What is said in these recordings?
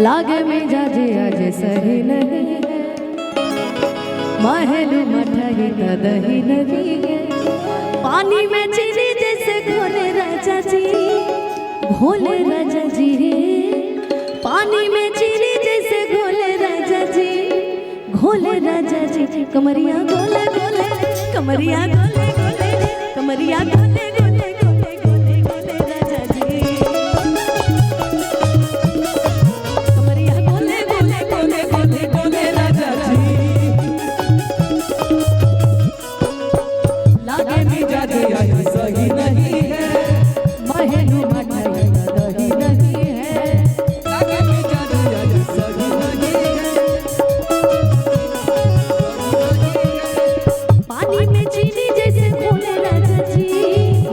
लागे में जाजे आज सही नहीं है, महलू मठाई तो दही नहीं है। पानी में चीनी जैसे घोले राजा जी, घोले राजा जी। पानी में चीनी जैसे घोले राजा जी, घोले राजा जी। कमरिया गोले गोले, कमरिया गोले गोले, कमरिया गोले गोले गोले गोले गोले राजा जी। कमरिया गोले गोले गोले गोले गोले राजा जी। लागे मिजाज आज सही नहीं है, महलू मठाई दही नहीं है। लागे मिजाज आज सही नहीं है। पानी में चीनी जैसे घोले राजा जी,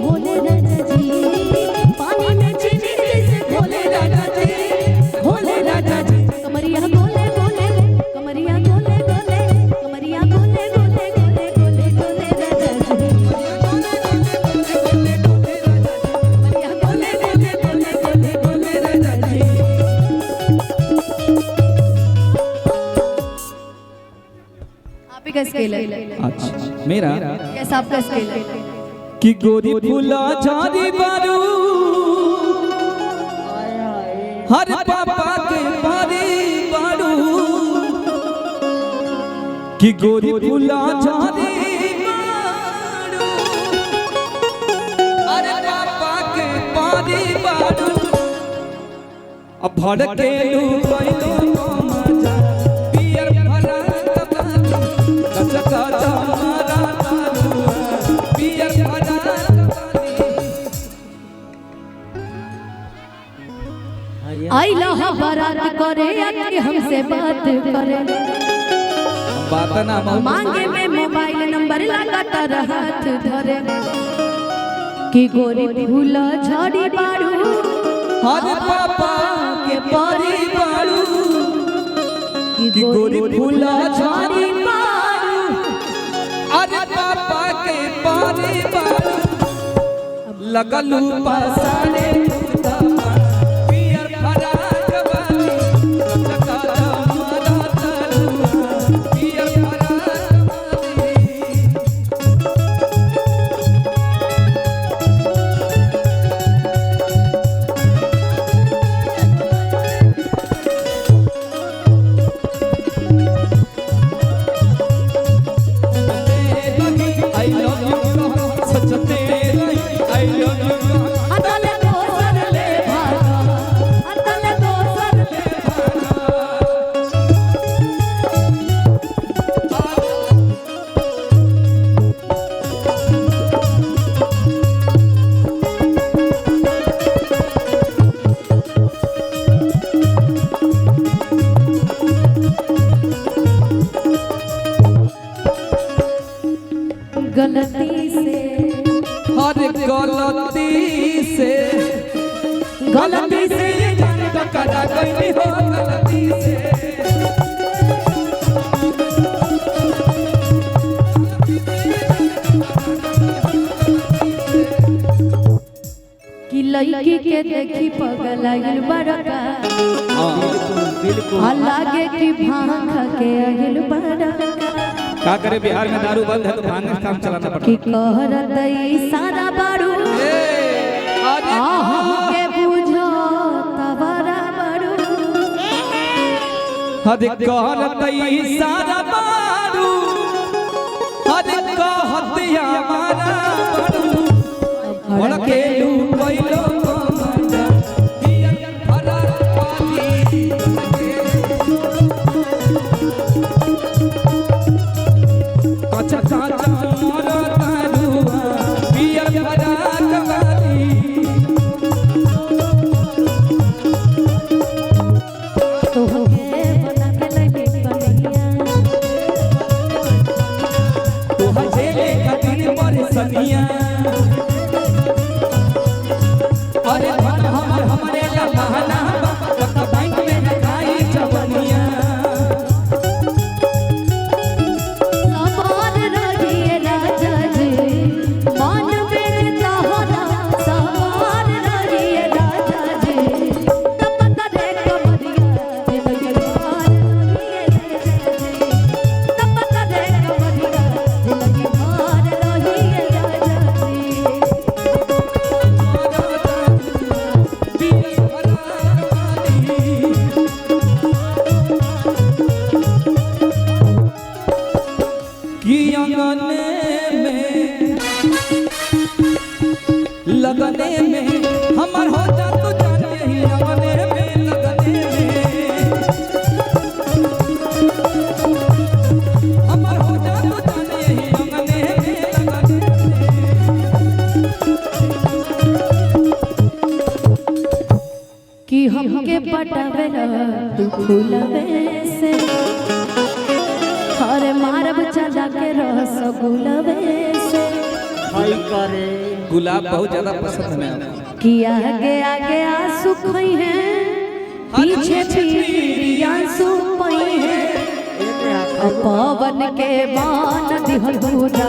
घोले राजा जी। पानी में चीनी जैसे घोले राजा जी, घोले राजा जी। कमरिया गोले गोले, कमरिया गोले गोले, कमरिया गोले गोले गोले गोले गोले राजा जी। कमरिया गोले गोले गोले गोले गोले राजा जी। आप ही का स्केल है। अच्छा मेरा कैसा आपका स्केल है? कि गोरी फूला झाड़ी बारू हर पापा के बारी बारू कि गोरी फूला झाड़ी बारू हर पापा के बारी बारू अब भड़के लू पैलो मजा पियर भरा तबारू कचका मारा मारू पियर भरा आई लहा बारात करे आके हमसे बात करे, बात ना मांगे में मोबाइल नंबर लगातार हाथ धरे। कि गोरी फूला झाड़ी बारू हर पापा के पारी बारू कि गोरी फूला झाड़ी बारू अरे पापा के पारी बारू लगलू पासारे पियर भरा कबाली कचका मारा तरुआ पियर भरा Kabali I love you, such a thing. I love you. अतल को सर ले भागा, अतल को सर ले गलती से, हर गलती से गलती से टकरा गई हो गलती से कि लड़की के देखी पगलाइल बड़का, बिल्कुल लागे कि भांग के आगिल बड़का। क्या करे बिहार में दारू बंद है तो भांग का काम चलाना पड़ता कि कहरत सारा बारू के बुझो तबरा बारू। हद कहत सारा बारू हद कहत हमारा बारू भड़के लू पैलो मजा पियर भरा पानी कच्चा काचा मारा तरुआ पियर भरा कबाली तो होके बना के लगे कन्हैया, तो हजेले कदिन पर सनिया पटावेला तू फूलवे से अरे मारब चला के रसगुलवे से हई करे गुलाब बहुत ज्यादा पसंद है आपको। कि आगे आगे आंसू खोई है पीछे पीछे आंसू पई है पवन के बान दिहल दूजा